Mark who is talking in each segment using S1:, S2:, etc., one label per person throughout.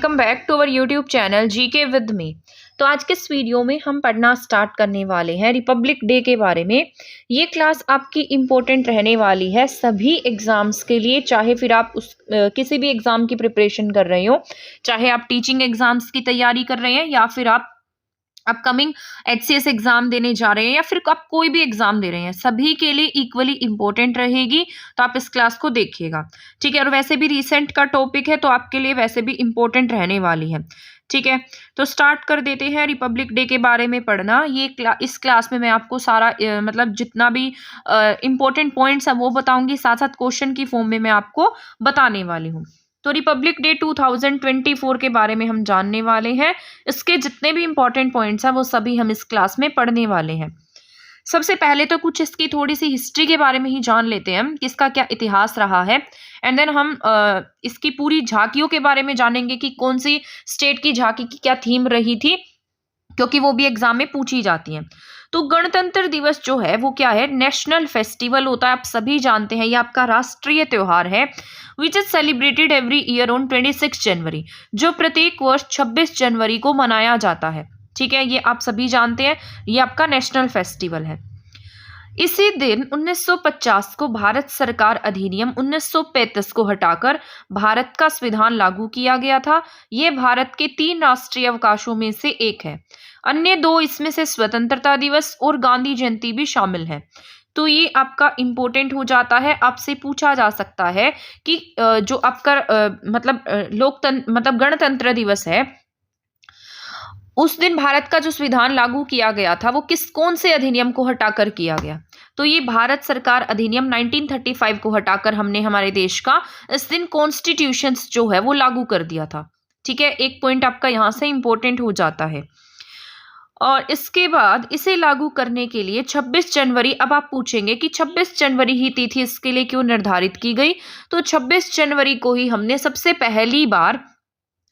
S1: Welcome back to our YouTube channel GK with me. तो आज के इस वीडियो में हम पढ़ना स्टार्ट करने वाले हैं रिपब्लिक डे के बारे में। ये क्लास आपकी इम्पोर्टेंट रहने वाली है सभी एग्ज़ाम्स के लिए, चाहे फिर आप किसी भी एग्ज़ाम की प्रिपरेशन कर रहे हो, चाहे आप टीचिंग एग्ज़ाम्स की तैयारी कर रहे हैं या फिर आप अपकमिंग एचसीएस एग्जाम देने जा रहे हैं या फिर आप कोई भी एग्जाम दे रहे हैं, सभी के लिए इक्वली इंपॉर्टेंट रहेगी। तो आप इस क्लास को देखिएगा, ठीक है। और वैसे भी रिसेंट का टॉपिक है तो आपके लिए वैसे भी इंपॉर्टेंट रहने वाली है, ठीक है। तो स्टार्ट कर देते हैं रिपब्लिक डे के बारे में पढ़ना। इस क्लास में मैं आपको सारा मतलब जितना भी इंपॉर्टेंट पॉइंट्स है वो बताऊंगी, साथ साथ क्वेश्चन की फॉर्म में मैं आपको बताने वाली हूँ। तो रिपब्लिक डे 2024 के बारे में हम जानने वाले हैं। इसके जितने भी इंपॉर्टेंट पॉइंट्स हैं वो सभी हम इस क्लास में पढ़ने वाले हैं। सबसे पहले तो कुछ इसकी थोड़ी सी हिस्ट्री के बारे में ही जान लेते हैं कि इसका क्या इतिहास रहा है, एंड देन हम इसकी पूरी झांकियों के बारे में जानेंगे कि कौन सी स्टेट की झांकी की क्या थीम रही थी, क्योंकि वो भी एग्जाम में पूछी जाती हैं। तो गणतंत्र दिवस जो है वो क्या है, नेशनल फेस्टिवल होता है, आप सभी जानते हैं। ये आपका राष्ट्रीय त्योहार है which is celebrated every year on 26 जनवरी, जो प्रत्येक वर्ष 26 जनवरी को मनाया जाता है, ठीक है। ये आप सभी जानते हैं, ये आपका नेशनल फेस्टिवल है। इसी दिन 1950 को भारत सरकार अधिनियम 1935 को हटाकर भारत का संविधान लागू किया गया था। यह भारत के 3 राष्ट्रीय अवकाशों में से एक है। अन्य 2 इसमें से स्वतंत्रता दिवस और गांधी जयंती भी शामिल है। तो ये आपका इंपॉर्टेंट हो जाता है, आपसे पूछा जा सकता है कि जो आपका मतलब गणतंत्र दिवस है, उस दिन भारत का जो संविधान लागू किया गया था वो कौन से अधिनियम को हटाकर किया गया। तो ये भारत सरकार अधिनियम 1935 को हटाकर हमने हमारे देश का इस दिन कॉन्स्टिट्यूशन जो है वो लागू कर दिया था, ठीक है। एक पॉइंट आपका यहां से इंपॉर्टेंट हो जाता है। और इसके बाद इसे लागू करने के लिए 26 जनवरी, अब आप पूछेंगे कि 26 जनवरी ही तिथि इसके लिए क्यों निर्धारित की गई। तो 26 जनवरी को ही हमने सबसे पहली बार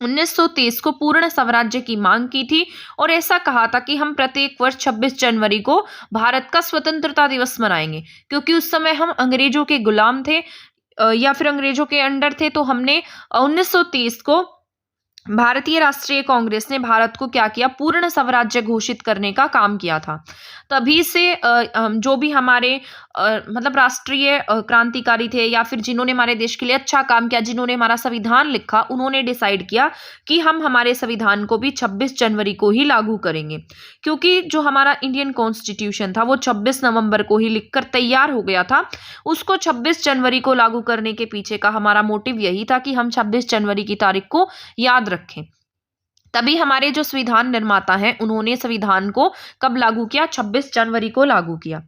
S1: 1930 को पूर्ण स्वराज्य की मांग की थी और ऐसा कहा था कि हम प्रत्येक वर्ष 26 जनवरी को भारत का स्वतंत्रता दिवस मनाएंगे, क्योंकि उस समय हम अंग्रेजों के गुलाम थे या फिर अंग्रेजों के अंडर थे। तो हमने 1930 को भारतीय राष्ट्रीय कांग्रेस ने भारत को क्या किया, पूर्ण स्वराज्य घोषित करने का काम किया था। तभी से जो भी हमारे मतलब राष्ट्रीय क्रांतिकारी थे या फिर जिन्होंने हमारे देश के लिए अच्छा काम किया, जिन्होंने हमारा संविधान लिखा, उन्होंने डिसाइड किया कि हम हमारे संविधान को भी 26 जनवरी को ही लागू करेंगे, क्योंकि जो हमारा इंडियन कॉन्स्टिट्यूशन था वो 26 नवंबर को ही लिखकर तैयार हो गया था। उसको 26 जनवरी को लागू करने के पीछे का हमारा मोटिव यही था कि हम 26 जनवरी की तारीख को याद रखें। तभी हमारे जो संविधान निर्माता हैं उन्होंने संविधान को कब लागू किया, 26 जनवरी को लागू किया,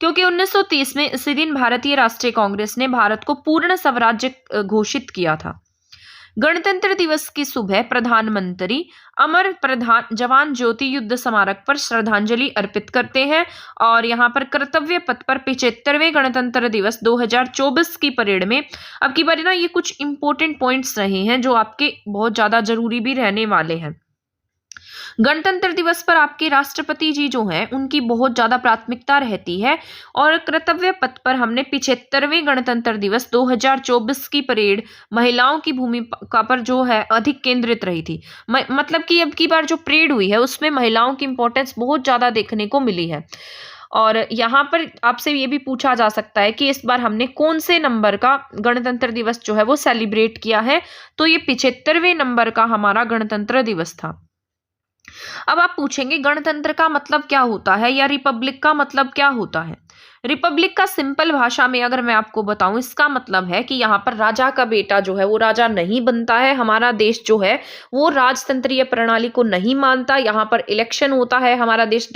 S1: क्योंकि 1930 में इसी दिन भारतीय राष्ट्रीय कांग्रेस ने भारत को पूर्ण स्वराज्य घोषित किया था। गणतंत्र दिवस की सुबह प्रधानमंत्री अमर प्रधान जवान ज्योति युद्ध स्मारक पर श्रद्धांजलि अर्पित करते हैं और यहाँ पर कर्तव्य पथ पर 75वें गणतंत्र दिवस 2024 की परेड में, अब की बार ना ये कुछ इंपॉर्टेंट पॉइंट्स रहे हैं जो आपके बहुत ज्यादा जरूरी भी रहने वाले हैं। गणतंत्र दिवस पर आपके राष्ट्रपति जी जो हैं उनकी बहुत ज्यादा प्राथमिकता रहती है और कर्तव्य पथ पर हमने 75वें गणतंत्र दिवस 2024 की परेड महिलाओं की भूमिका पर जो है अधिक केंद्रित रही थी। मतलब कि अब की बार जो परेड हुई है उसमें महिलाओं की इंपॉर्टेंस बहुत ज्यादा देखने को मिली है। और यहाँ पर आपसे ये भी पूछा जा सकता है कि इस बार हमने कौन से नंबर का गणतंत्र दिवस जो है वो सेलिब्रेट किया है। तो ये 75वें नंबर का हमारा गणतंत्र दिवस था। अब आप पूछेंगे गणतंत्र का मतलब क्या होता है या रिपब्लिक का मतलब क्या होता है। रिपब्लिक का सिंपल भाषा में अगर मैं आपको बताऊं, इसका मतलब है कि यहाँ पर राजा का बेटा जो है वो राजा नहीं बनता है। हमारा देश जो है वो राजतंत्रीय प्रणाली को नहीं मानता। यहाँ पर इलेक्शन होता है। हमारा देश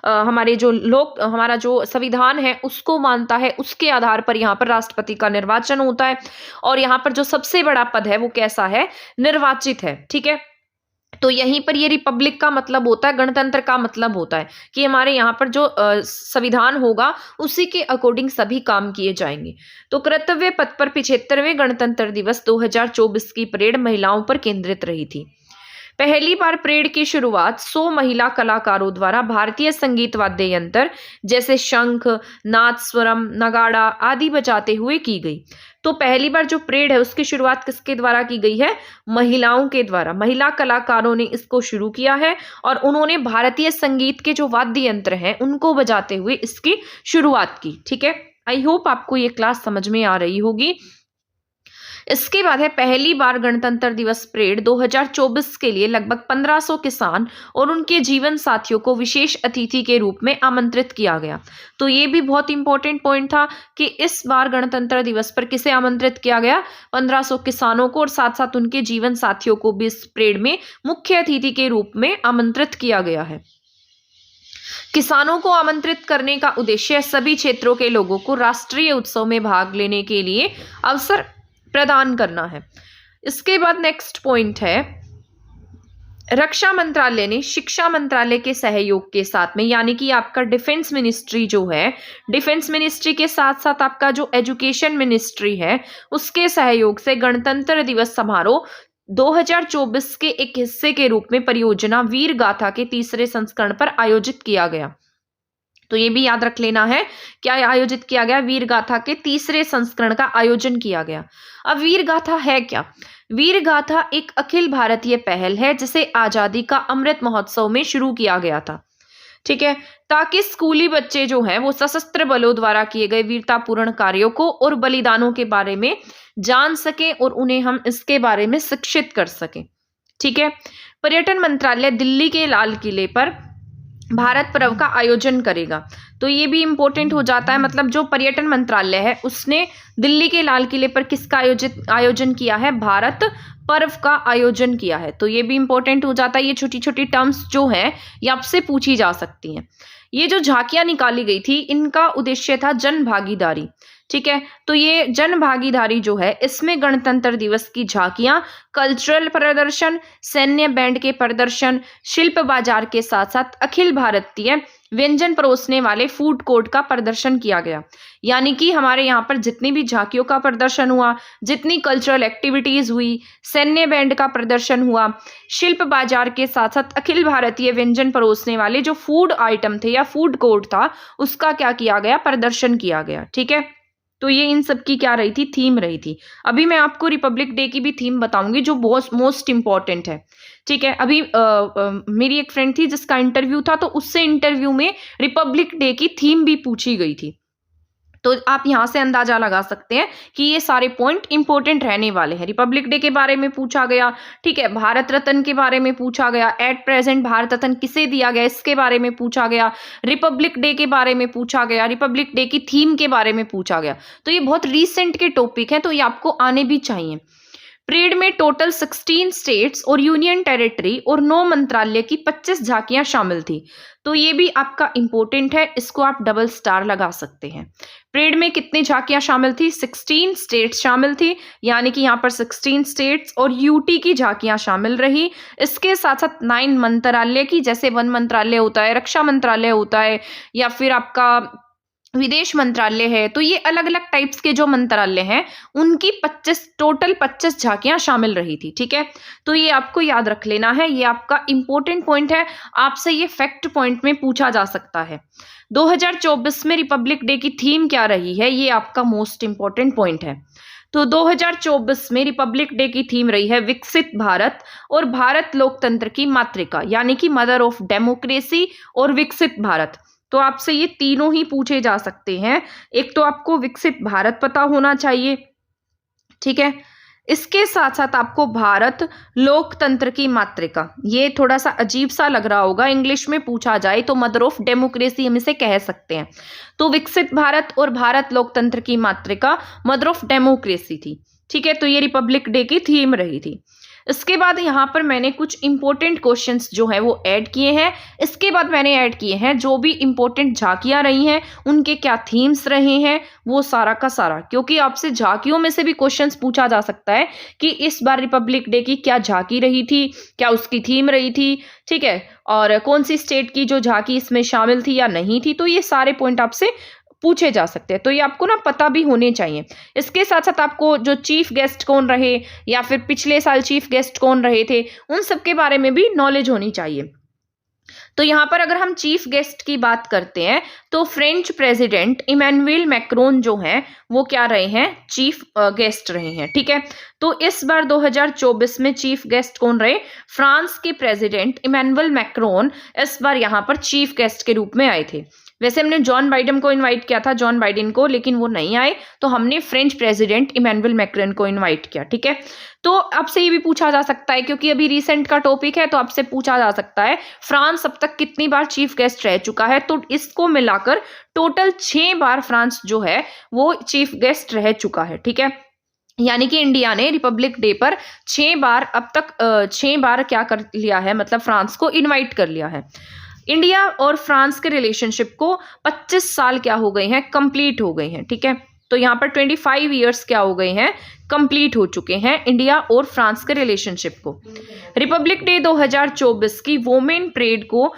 S1: हमारे जो लोग, हमारा जो संविधान है उसको मानता है। उसके आधार पर यहाँ पर राष्ट्रपति का निर्वाचन होता है और यहाँ पर जो सबसे बड़ा पद है वो कैसा है, निर्वाचित है, ठीक है। तो यहीं पर ये रिपब्लिक का मतलब होता है, गणतंत्र का मतलब होता है कि हमारे यहाँ पर जो संविधान होगा उसी के अकॉर्डिंग सभी काम किए जाएंगे। तो कर्तव्य पथ पर 75वें गणतंत्र दिवस 2024 की परेड महिलाओं पर केंद्रित रही थी। पहली बार परेड की शुरुआत 100 महिला कलाकारों द्वारा भारतीय संगीत वाद्य यंत्र जैसे शंख, नाद स्वरम, नगाड़ा आदि बजाते हुए की गई। तो पहली बार जो परेड है उसकी शुरुआत किसके द्वारा की गई है? महिलाओं के द्वारा। महिला कलाकारों ने इसको शुरू किया है और उन्होंने भारतीय संगीत के जो वाद्य यंत्र हैं उनको बजाते हुए इसकी शुरुआत की। ठीक है, आई होप आपको ये क्लास समझ में आ रही होगी। इसके बाद है पहली बार गणतंत्र दिवस परेड 2024 के लिए लगभग 1500 किसान और उनके जीवन साथियों को विशेष अतिथि के रूप में आमंत्रित किया गया। तो ये भी बहुत इंपॉर्टेंट पॉइंट था कि इस बार गणतंत्र दिवस पर किसे आमंत्रित किया गया? 1500 किसानों को और साथ साथ उनके जीवन साथियों को भी इस परेड में मुख्य अतिथि के रूप में आमंत्रित किया गया है। किसानों को आमंत्रित करने का उद्देश्य सभी क्षेत्रों के लोगों को राष्ट्रीय उत्सव में भाग लेने के लिए अवसर प्रदान करना है। इसके बाद नेक्स्ट पॉइंट है, रक्षा मंत्रालय ने शिक्षा मंत्रालय के सहयोग के साथ में, यानी कि आपका डिफेंस मिनिस्ट्री जो है, डिफेंस मिनिस्ट्री के साथ साथ आपका जो एजुकेशन मिनिस्ट्री है उसके सहयोग से गणतंत्र दिवस समारोह 2024 के एक हिस्से के रूप में परियोजना वीर गाथा के तीसरे संस्करण पर आयोजित किया गया। तो ये भी याद रख लेना है, क्या आयोजित किया गया? वीर गाथा के तीसरे संस्करण का आयोजन किया गया। अब वीर गाथा है क्या? वीर गाथा एक अखिल भारतीय पहल है जिसे आजादी का अमृत महोत्सव में शुरू किया गया था। ठीक है, ताकि स्कूली बच्चे जो हैं वो सशस्त्र बलों द्वारा किए गए वीरतापूर्ण कार्यों को और बलिदानों के बारे में जान सकें और उन्हें हम इसके बारे में शिक्षित कर सकें। ठीक है, पर्यटन मंत्रालय दिल्ली के लाल किले पर भारत पर्व का आयोजन करेगा। तो ये भी इंपॉर्टेंट हो जाता है, मतलब जो पर्यटन मंत्रालय है उसने दिल्ली के लाल किले पर किसका आयोजन किया है? भारत पर्व का आयोजन किया है। तो ये भी इंपॉर्टेंट हो जाता है। ये छोटी छोटी टर्म्स जो हैं ये आपसे पूछी जा सकती हैं। ये जो झांकियां निकाली गई थी इनका उद्देश्य था जन भागीदारी। ठीक है, तो ये जन भागीदारी जो है इसमें गणतंत्र दिवस की झांकियां, कल्चरल प्रदर्शन, सैन्य बैंड के प्रदर्शन, शिल्प बाजार के साथ साथ अखिल भारतीय व्यंजन परोसने वाले फूड कोर्ट का प्रदर्शन किया गया। यानी कि हमारे यहाँ पर जितनी भी झांकियों का प्रदर्शन हुआ, जितनी कल्चरल एक्टिविटीज हुई, सैन्य बैंड का प्रदर्शन हुआ, शिल्प बाजार के साथ साथ अखिल भारतीय व्यंजन परोसने वाले जो फूड आइटम थे या फूड कोर्ट था उसका क्या किया गया? प्रदर्शन किया गया। ठीक है, तो ये इन सब की क्या रही थी? थीम रही थी। अभी मैं आपको रिपब्लिक डे की भी थीम बताऊंगी जो बहुत मोस्ट इंपॉर्टेंट है। ठीक है, अभी मेरी एक फ्रेंड थी जिसका इंटरव्यू था, तो उससे इंटरव्यू में रिपब्लिक डे की थीम भी पूछी गई थी। तो आप यहाँ से अंदाजा लगा सकते हैं कि ये सारे पॉइंट इंपॉर्टेंट रहने वाले हैं। रिपब्लिक डे के बारे में पूछा गया, ठीक है, भारत रत्न के बारे में पूछा गया, एट प्रेजेंट भारत रत्न किसे दिया गया इसके बारे में पूछा गया, रिपब्लिक डे के बारे में पूछा गया, रिपब्लिक डे की थीम के बारे में पूछा गया। तो ये बहुत रिसेंट के टॉपिक हैं, तो ये आपको आने भी चाहिए। परेड में टोटल 16 स्टेट्स और यूनियन टेरिटरी और 9 मंत्रालय की 25 झांकियां शामिल थी। तो ये भी आपका इंपॉर्टेंट है, इसको आप डबल स्टार लगा सकते हैं। परेड में कितनी झांकियां शामिल थी? 16 स्टेट्स शामिल थी, यानी कि यहाँ पर 16 स्टेट्स और यूटी की झांकियां शामिल रही। इसके साथ साथ 9 मंत्रालय की, जैसे वन मंत्रालय होता है, रक्षा मंत्रालय होता है, या फिर आपका विदेश मंत्रालय है। तो ये अलग अलग टाइप्स के जो मंत्रालय हैं उनकी टोटल 25 झांकियां शामिल रही थी। ठीक है, तो ये आपको याद रख लेना है, ये आपका इंपॉर्टेंट पॉइंट है, आपसे ये फैक्ट पॉइंट में पूछा जा सकता है। 2024 में रिपब्लिक डे की थीम क्या रही है, ये आपका मोस्ट इंपॉर्टेंट पॉइंट है। तो 2024 में रिपब्लिक डे की थीम रही है विकसित भारत और भारत लोकतंत्र की मातृका, यानी कि मदर ऑफ डेमोक्रेसी और विकसित भारत। तो आपसे ये तीनों ही पूछे जा सकते हैं। एक तो आपको विकसित भारत पता होना चाहिए, ठीक है, इसके साथ साथ आपको भारत लोकतंत्र की मातृका, ये थोड़ा सा अजीब सा लग रहा होगा, इंग्लिश में पूछा जाए तो मदर ऑफ डेमोक्रेसी हम इसे कह सकते हैं। तो विकसित भारत और भारत लोकतंत्र की मातृका मदर ऑफ डेमोक्रेसी थी। ठीक है, तो ये रिपब्लिक डे की थीम रही थी। इसके बाद यहाँ पर मैंने कुछ इंपॉर्टेंट क्वेश्चंस जो है वो ऐड किए हैं। इसके बाद मैंने ऐड किए हैं जो भी इंपॉर्टेंट झांकियाँ रही हैं उनके क्या थीम्स रहे हैं, वो सारा का सारा, क्योंकि आपसे झांकियों में से भी क्वेश्चंस पूछा जा सकता है कि इस बार रिपब्लिक डे की क्या झांकी रही थी, क्या उसकी थीम रही थी, ठीक है, और कौन सी स्टेट की जो झांकी इसमें शामिल थी या नहीं थी। तो ये सारे पॉइंट आपसे पूछे जा सकते हैं, तो ये आपको ना पता भी होने चाहिए। इसके साथ साथ आपको जो चीफ गेस्ट कौन रहे या फिर पिछले साल चीफ गेस्ट कौन रहे थे, उन सब के बारे में भी नॉलेज होनी चाहिए। तो यहाँ पर अगर हम चीफ गेस्ट की बात करते हैं तो फ्रेंच प्रेसिडेंट इमैनुअल मैक्रोन जो हैं वो क्या रहे हैं, चीफ गेस्ट रहे हैं। ठीक है, तो इस बार 2024 में चीफ गेस्ट कौन रहे, फ्रांस के प्रेसिडेंट इमैनुअल मैक्रोन इस बार यहाँ पर चीफ गेस्ट के रूप में आए थे। वैसे हमने जॉन बाइडेन को इनवाइट किया था, जॉन बाइडेन को, लेकिन वो नहीं आए, तो हमने फ्रेंच प्रेसिडेंट इमैनुअल मैक्रोन को इनवाइट किया। ठीक है, तो आपसे ये भी पूछा जा सकता है, क्योंकि अभी रिसेंट का टॉपिक है, तो आपसे पूछा जा सकता है फ्रांस अब तक कितनी बार चीफ गेस्ट रह चुका है, तो इसको मिलाकर टोटल 6 बार फ्रांस जो है वो चीफ गेस्ट रह चुका है। ठीक है, यानी कि इंडिया ने रिपब्लिक डे पर 6 बार अब तक 6 बार क्या कर लिया है, मतलब फ्रांस को इनवाइट कर लिया है। इंडिया और फ्रांस के रिलेशनशिप को 25 साल क्या हो गए हैं, कंप्लीट हो गए हैं। ठीक है, तो यहाँ पर 25 ईयर्स क्या हो गए हैं, कंप्लीट हो चुके हैं इंडिया और फ्रांस के रिलेशनशिप को। रिपब्लिक डे 2024 की वोमेन परेड को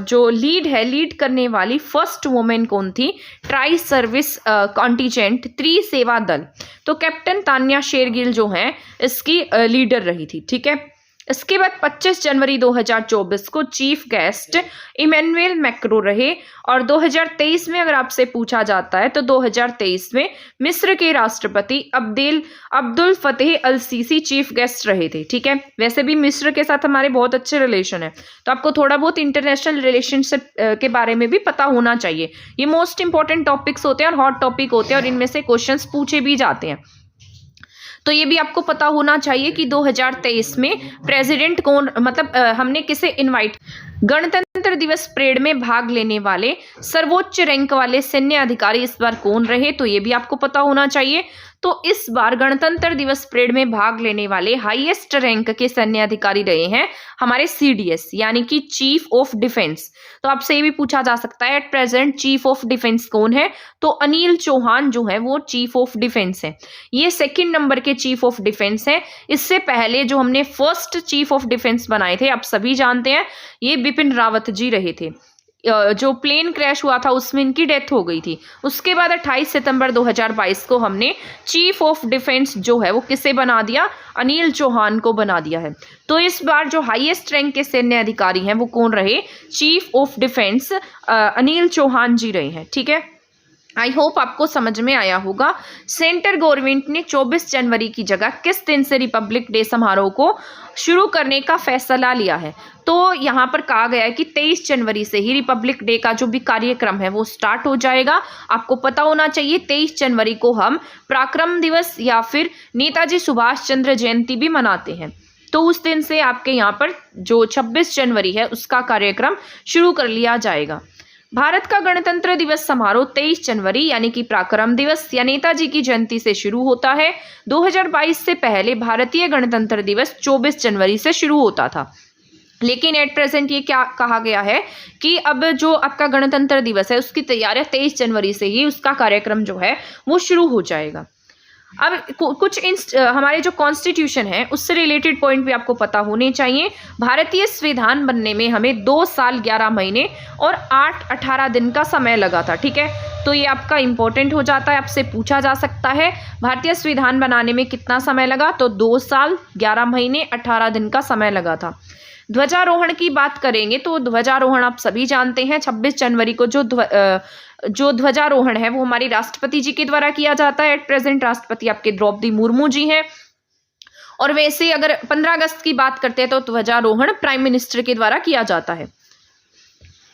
S1: जो लीड करने वाली फर्स्ट वोमेन कौन थी, ट्राई सर्विस कॉन्टिजेंट 3 सेवा दल, तो कैप्टन तान्या शेरगिल जो हैं इसकी लीडर रही थी। ठीक है, इसके बाद 25 जनवरी 2024 को चीफ गेस्ट इमैनुअल मैक्रों रहे, और 2023 में अगर आपसे पूछा जाता है तो 2023 में मिस्र के राष्ट्रपति अब्दुल फतेह अल सीसी चीफ गेस्ट रहे थे। ठीक है, वैसे भी मिस्र के साथ हमारे बहुत अच्छे रिलेशन है, तो आपको थोड़ा बहुत इंटरनेशनल रिलेशनशिप के बारे में भी पता होना चाहिए। ये मोस्ट इंपॉर्टेंट टॉपिक्स होते हैं और हॉट टॉपिक होते हैं, और इनमें से क्वेश्चंस पूछे भी जाते हैं, तो ये भी आपको पता होना चाहिए कि 2023 में प्रेसिडेंट कौन, मतलब हमने किसे इनवाइट। गणतंत्र दिवस परेड में भाग लेने वाले सर्वोच्च रैंक वाले सैन्य अधिकारी इस बार कौन रहे, तो ये भी आपको पता होना चाहिए। तो इस बार गणतंत्र दिवस परेड में भाग लेने वाले हाईएस्ट रैंक के सैन्य अधिकारी रहे हैं हमारे सीडीएस, यानी कि चीफ ऑफ डिफेंस। तो आपसे ये भी पूछा जा सकता है at present chief of defence कौन है, तो अनिल चौहान जो है वो चीफ ऑफ डिफेंस है। ये 2nd नंबर के चीफ ऑफ डिफेंस है। इससे पहले जो हमने फर्स्ट चीफ ऑफ डिफेंस बनाए थे, आप सभी जानते हैं, ये बिपिन रावत जी रहे थे। जो प्लेन क्रैश हुआ था उसमें इनकी डेथ हो गई थी। उसके बाद 28 सितंबर 2022 को हमने चीफ ऑफ डिफेंस जो है वो किसे बना दिया, अनिल चौहान को बना दिया है। तो इस बार जो हाईएस्ट रैंक के सैन्य अधिकारी हैं वो कौन रहे, chief of defence Anil Chauhan ji रहे हैं। ठीक है, आई होप आपको समझ में आया होगा। सेंट्रल गवर्नमेंट ने 24 जनवरी की जगह किस दिन से रिपब्लिक डे समारोह को शुरू करने का फैसला लिया है, तो यहाँ पर कहा गया है कि 23 जनवरी से ही रिपब्लिक डे का जो भी कार्यक्रम है वो स्टार्ट हो जाएगा। आपको पता होना चाहिए 23 जनवरी को हम पराक्रम दिवस या फिर नेताजी सुभाष चंद्र जयंती भी मनाते हैं, तो उस दिन से आपके यहाँ पर जो 26 जनवरी है उसका कार्यक्रम शुरू कर लिया जाएगा। भारत का गणतंत्र दिवस समारोह 23 जनवरी यानी कि पराक्रम दिवस या नेताजी की जयंती से शुरू होता है। 2022 से पहले भारतीय गणतंत्र दिवस 24 जनवरी से शुरू होता था, लेकिन एट प्रेजेंट ये क्या कहा गया है कि अब जो आपका गणतंत्र दिवस है उसकी तैयारियां 23 जनवरी से ही उसका कार्यक्रम जो है वो शुरू हो जाएगा। अब कुछ हमारे जो कॉन्स्टिट्यूशन है उससे रिलेटेड पॉइंट भी आपको पता होने चाहिए। भारतीय संविधान बनने में हमें 2 साल 11 महीने और 18 दिन का समय लगा था। ठीक है, तो ये आपका इंपॉर्टेंट हो जाता है, आपसे पूछा जा सकता है भारतीय संविधान बनाने में कितना समय लगा, तो 2 साल 11 महीने 18 दिन का समय लगा था। ध्वजारोहण की बात करेंगे तो ध्वजारोहण आप सभी जानते हैं 26 जनवरी को जो ध्वजारोहण है वो हमारी राष्ट्रपति जी के द्वारा किया जाता है। एट प्रेजेंट राष्ट्रपति आपके द्रौपदी मुर्मू जी हैं। और वैसे अगर 15 अगस्त की बात करते हैं तो ध्वजारोहण प्राइम मिनिस्टर के द्वारा किया जाता है।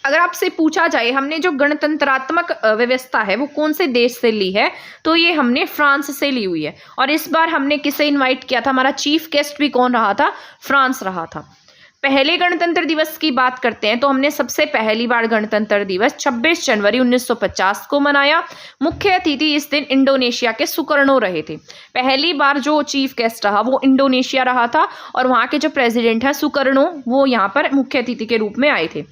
S1: अगर आपसे पूछा जाए हमने जो गणतंत्रात्मक व्यवस्था है वो कौन से देश से ली है, तो ये हमने फ्रांस से ली हुई है। और इस बार हमने किसे इन्वाइट किया था, हमारा चीफ गेस्ट भी कौन रहा था, फ्रांस रहा था। पहले गणतंत्र दिवस की बात करते हैं तो हमने सबसे पहली बार गणतंत्र दिवस 26 जनवरी 1950 को मनाया। मुख्य अतिथि इस दिन इंडोनेशिया के सुकर्णो रहे थे। पहली बार जो चीफ गेस्ट रहा वो इंडोनेशिया रहा था और वहाँ के जो प्रेसिडेंट है सुकर्णो वो यहाँ पर मुख्य अतिथि के रूप में आए थे।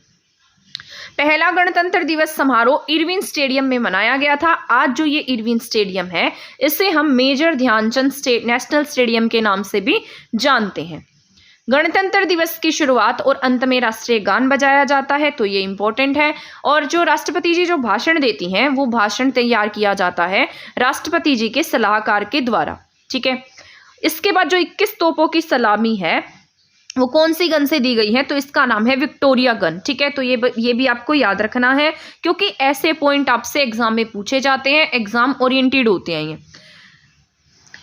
S1: पहला गणतंत्र दिवस समारोह इरविन स्टेडियम में मनाया गया था। आज जो ये इरविन स्टेडियम है इसे हम मेजर ध्यानचंद नेशनल स्टेडियम के नाम से भी जानते हैं। गणतंत्र दिवस की शुरुआत और अंत में राष्ट्रीय गान बजाया जाता है, तो ये इंपॉर्टेंट है। और जो राष्ट्रपति जी जो भाषण देती हैं वो भाषण तैयार किया जाता है राष्ट्रपति जी के सलाहकार के द्वारा, ठीक है। इसके बाद जो 21 तोपों की सलामी है वो कौन सी गन से दी गई है, तो इसका नाम है विक्टोरिया गन, ठीक है। तो ये भी आपको याद रखना है क्योंकि ऐसे पॉइंट आपसे एग्जाम में पूछे जाते हैं, एग्जाम ओरिएंटेड होते हैं ये।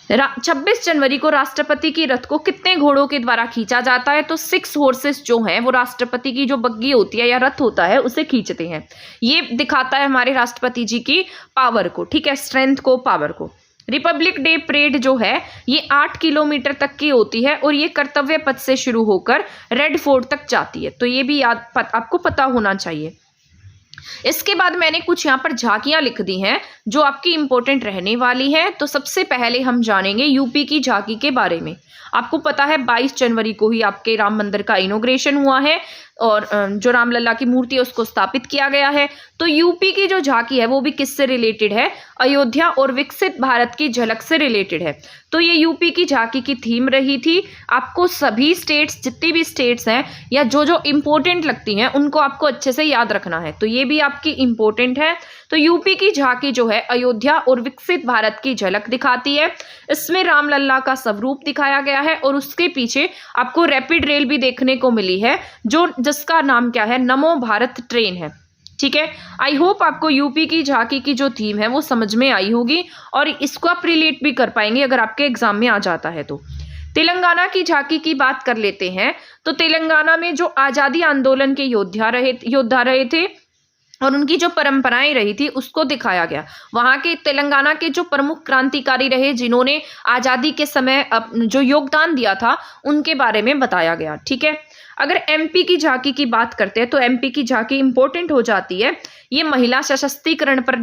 S1: 26 जनवरी को राष्ट्रपति की रथ को कितने घोड़ों के द्वारा खींचा जाता है, तो 6 हॉर्सेस जो हैं वो राष्ट्रपति की जो बग्गी होती है या रथ होता है उसे खींचते हैं। ये दिखाता है हमारे राष्ट्रपति जी की पावर को, ठीक है, स्ट्रेंथ को, पावर को। रिपब्लिक डे परेड जो है ये 8 किलोमीटर तक की होती है और ये कर्तव्य पथ से शुरू होकर रेड फोर्ट तक जाती है, तो ये भी आपको पता होना चाहिए। इसके बाद मैंने कुछ यहाँ पर झांकियां लिख दी हैं जो आपकी इंपॉर्टेंट रहने वाली है। तो सबसे पहले हम जानेंगे यूपी की झांकी के बारे में। आपको पता है 22 जनवरी को ही आपके राम मंदिर का इनॉग्रेशन हुआ है और जो रामलला की मूर्ति है उसको स्थापित किया गया है। तो यूपी की जो झांकी है वो भी किससे रिलेटेड है, अयोध्या और विकसित भारत की झलक से रिलेटेड है। तो ये यूपी की झांकी की थीम रही थी। आपको सभी स्टेट्स, जितनी भी स्टेट्स हैं या जो जो इम्पोर्टेंट लगती हैं उनको आपको अच्छे से याद रखना है, तो ये भी आपकी इम्पोर्टेंट है। तो यूपी की झांकी जो है अयोध्या और विकसित भारत की झलक दिखाती है। इसमें रामलला का स्वरूप दिखाया गया है और उसके पीछे आपको रैपिड रेल भी देखने को मिली है जिसका नाम क्या है, नमो भारत ट्रेन है, ठीक है। आई होप आपको यूपी की झांकी की जो थीम है वो समझ में आई होगी और इसको आप रिलेट भी कर पाएंगे अगर आपके एग्जाम में आ जाता है तो। तेलंगाना की झांकी की बात कर लेते हैं। तो तेलंगाना में जो आज़ादी आंदोलन के योद्धा रहे थे और उनकी जो परंपराएं रही थी उसको दिखाया गया। वहां के तेलंगाना के जो प्रमुख क्रांतिकारी रहे जिन्होंने आज़ादी के समय जो योगदान दिया था उनके बारे में बताया गया, ठीक है। अगर एमपी की झांकी की बात करते हैं तो एमपी की झांकी इंपॉर्टेंट हो जाती है। ये महिला सशक्तिकरण पर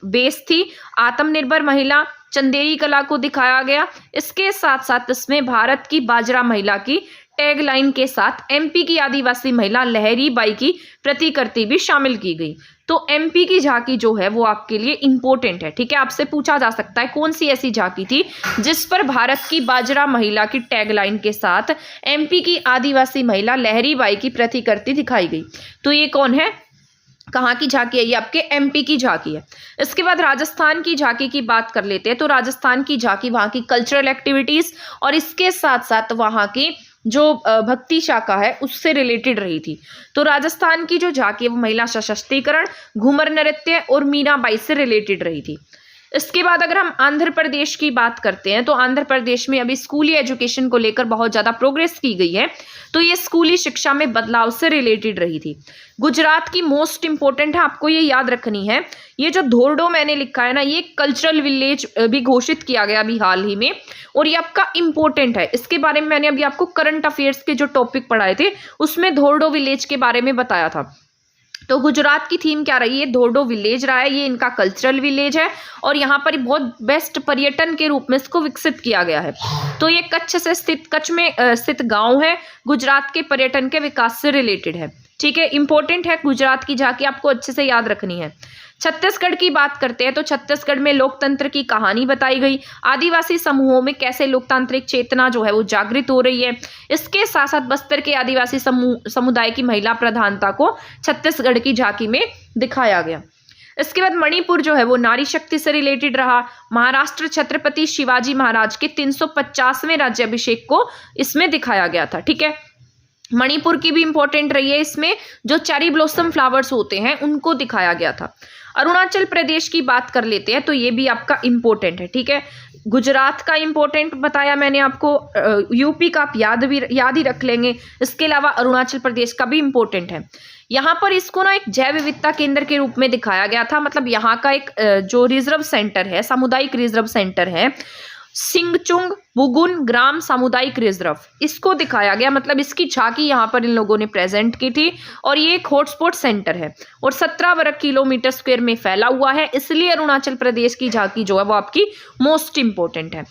S1: बेस थी। आत्मनिर्भर महिला, चंदेरी कला को दिखाया गया। इसके साथ साथ इसमें भारत की बाजरा महिला की टैगलाइन के साथ एमपी की आदिवासी महिला लहरी बाई की प्रतिकृति भी शामिल की गई। तो एमपी की झांकी जो है वो आपके लिए इंपॉर्टेंट है, ठीक है। आपसे पूछा जा सकता है कौन सी ऐसी झांकी थी जिस पर भारत की बाजरा महिला की टैगलाइन के साथ एमपी की आदिवासी महिला लहरी बाई की प्रतिकृति दिखाई गई। तो ये कौन है, कहाँ की झांकी है, ये आपके एमपी की झांकी है। इसके बाद राजस्थान की झांकी की बात कर लेते हैं। तो राजस्थान की झांकी वहाँ की कल्चरल एक्टिविटीज और इसके साथ साथ वहाँ की जो भक्ति शाखा है उससे रिलेटेड रही थी। तो राजस्थान की जो झांकी है वो महिला सशक्तिकरण, घूमर नृत्य और मीराबाई से रिलेटेड रही थी। इसके बाद अगर हम आंध्र प्रदेश की बात करते हैं तो आंध्र प्रदेश में अभी स्कूली एजुकेशन को लेकर बहुत ज़्यादा प्रोग्रेस की गई है, तो ये स्कूली शिक्षा में बदलाव से रिलेटेड रही थी। गुजरात की मोस्ट इंपॉर्टेंट है, आपको ये याद रखनी है। ये जो धोर्डो मैंने लिखा है ना, ये कल्चरल विलेज भी घोषित किया गया अभी हाल ही में और ये आपका इंपॉर्टेंट है। इसके बारे में मैंने अभी आपको करंट अफेयर्स के जो टॉपिक पढ़ाए थे उसमें धोर्डो विलेज के बारे में बताया था। तो गुजरात की थीम क्या रही है, धोर्डो विलेज रहा है। ये इनका कल्चरल विलेज है और यहाँ पर बहुत बेस्ट पर्यटन के रूप में इसको विकसित किया गया है। तो ये कच्छ में स्थित गांव है, गुजरात के पर्यटन के विकास से रिलेटेड है, ठीक है। इंपॉर्टेंट है गुजरात की झांकी, आपको अच्छे से याद रखनी है। छत्तीसगढ़ की बात करते हैं तो छत्तीसगढ़ में लोकतंत्र की कहानी बताई गई। आदिवासी समूहों में कैसे लोकतांत्रिक चेतना जो है वो जागृत हो रही है। इसके साथ साथ बस्तर के आदिवासी समुदाय की महिला प्रधानता को छत्तीसगढ़ की झांकी में दिखाया गया। इसके बाद मणिपुर जो है वो नारी शक्ति से रिलेटेड रहा। महाराष्ट्र छत्रपति शिवाजी महाराज के 350वें राज्याभिषेक को इसमें दिखाया गया था, ठीक है। मणिपुर की भी इंपॉर्टेंट रही है, इसमें जो चेरी ब्लॉसम फ्लावर्स होते हैं उनको दिखाया गया था। अरुणाचल प्रदेश की बात कर लेते हैं तो ये भी आपका इंपॉर्टेंट है, ठीक है। गुजरात का इंपॉर्टेंट बताया मैंने आपको, यूपी का आप याद ही रख लेंगे। इसके अलावा अरुणाचल प्रदेश का भी इंपॉर्टेंट है। यहाँ पर इसको ना एक जैव विविधता केंद्र के रूप में दिखाया गया था। मतलब यहाँ का एक जो रिजर्व सेंटर है, सामुदायिक रिजर्व सेंटर है, सिंगचुंग बुगुन ग्राम सामुदायिक रिजर्व, इसको दिखाया गया। मतलब इसकी झांकी यहाँ पर इन लोगों ने प्रेजेंट की थी और ये एक हॉटस्पॉट सेंटर है और 17 वर्ग किलोमीटर स्क्वायर में फैला हुआ है। इसलिए अरुणाचल प्रदेश की झांकी जो है वो आपकी मोस्ट इंपॉर्टेंट है।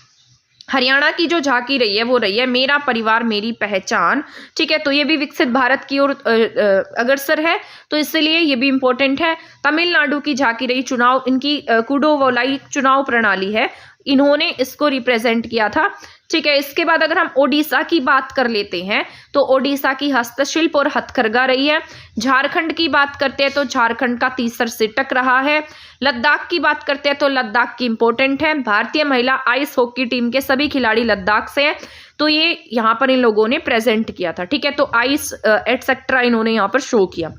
S1: हरियाणा की जो झांकी रही है वो रही है मेरा परिवार मेरी पहचान, ठीक है। तो ये भी विकसित भारत की ओर अग्रसर है, तो इसलिए ये भी इंपॉर्टेंट है। तमिलनाडु की झांकी रही इनकी कुडोवोलाई चुनाव प्रणाली है, इन्होंने इसको रिप्रेजेंट किया था, ठीक है। इसके बाद अगर हम ओडिशा की बात कर लेते हैं तो ओडिशा की हस्तशिल्प और हथकरघा रही है। झारखंड की बात करते हैं तो झारखंड का तीसर सिटक रहा है। लद्दाख की बात करते हैं तो लद्दाख की इंपॉर्टेंट है। भारतीय महिला आइस हॉकी टीम के सभी खिलाड़ी लद्दाख से हैं, तो ये यहाँ पर इन लोगों ने प्रेजेंट किया था। ठीक है, तो आइस एटसेट्रा इन्होंने यहाँ पर शो किया।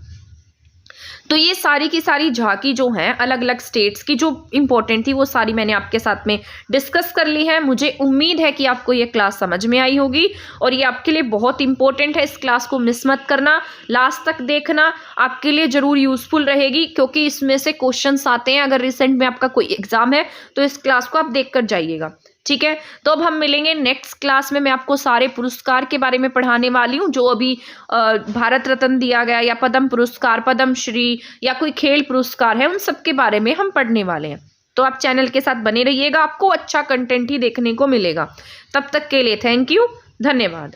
S1: तो ये सारी की सारी झांकी जो है अलग अलग स्टेट्स की जो इंपॉर्टेंट थी वो सारी मैंने आपके साथ में डिस्कस कर ली है। मुझे उम्मीद है कि आपको ये क्लास समझ में आई होगी और ये आपके लिए बहुत इंपॉर्टेंट है। इस क्लास को मिस मत करना, लास्ट तक देखना, आपके लिए जरूर यूजफुल रहेगी क्योंकि इसमें से क्वेश्चंस आते हैं। अगर रिसेंट में आपका कोई एग्जाम है तो इस क्लास को आप देख कर जाइएगा। ठीक है, तो अब हम मिलेंगे नेक्स्ट क्लास में। मैं आपको सारे पुरस्कार के बारे में पढ़ाने वाली हूँ जो अभी भारत रत्न दिया गया या पद्म पुरस्कार, पद्म श्री या कोई खेल पुरस्कार है, उन सब के बारे में हम पढ़ने वाले हैं। तो आप चैनल के साथ बने रहिएगा, आपको अच्छा कंटेंट ही देखने को मिलेगा। तब तक के लिए थैंक यू, धन्यवाद।